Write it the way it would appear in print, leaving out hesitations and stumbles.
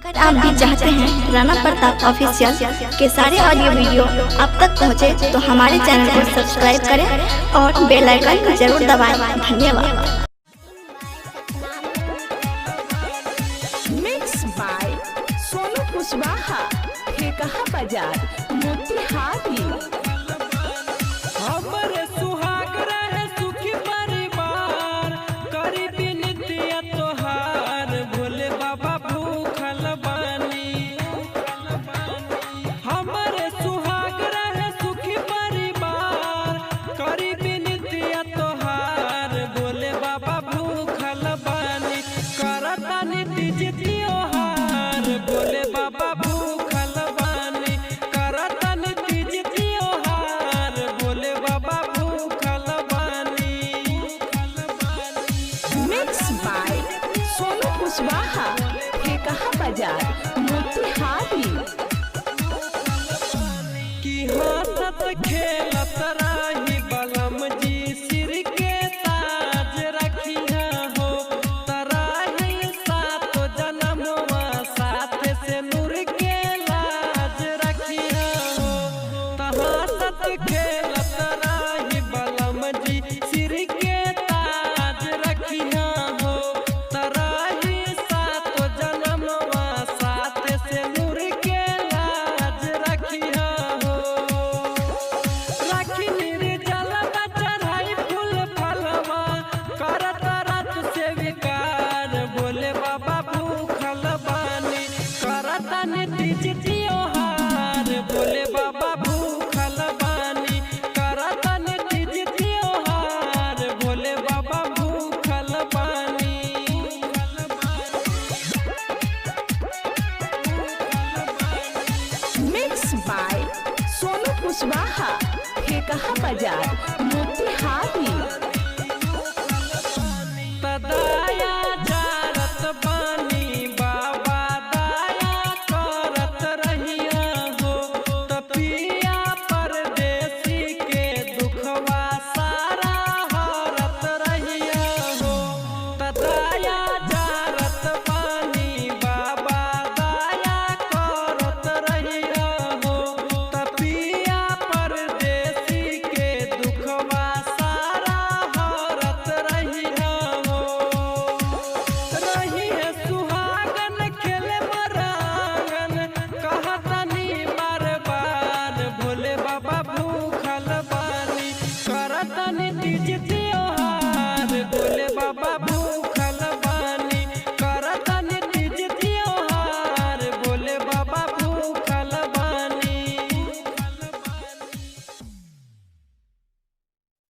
अगर आप भी चाहते हैं राणा प्रताप ऑफिशियल के सारे ऑडियो वीडियो आप तक पहुंचे, तो हमारे चैनल को सब्सक्राइब करें और बेल आइकन जरूर दबाएं। धन्यवाद। मिक्स बाय सोनू कुशवाहा, ठेकहा बाजार, मोतिहारी। हमरे सुहाग रहे सुखी परिवार, करी बिनतिया तोहार, भोले बाबा भूखल बानी। हमरे सुहाग रहे सुखी परिवार, करी बिनतिया तोहार, भोले बाबा भूखल बानी। करतानी तीज त्योहार, भोले बाबा भूखल बानी। करतानी तीज त्योहार, भोले बाबा भूखल बानी। मिक्स बाय सोनू कुशवाहा, ठेकहा बाजार, मोतिहारी। की हंसत खेलत रही बलम जी, सिर के ताज रखिया हो। तराही सातो जनमवा, साथ से नूर के लाज रखिया हो। हंसत खेलत रही बलम जी, सिर के ताज रखिया हो। तराही सातो जनमवा, साथ से नूर के लाज रखिया हो। राखी निर्जलवा चढ़ाई फूल फलवा, करत रात से विकार, भोले बाबा भूखल बानी। करतानी तीज त्योहार, भोले बाबा भूखल बानी। करतानी तीज त्योहार, भोले बाबा भूखल बानी। मिक्स बाय सोनू कुशवाहा, ठेकहा बाजार,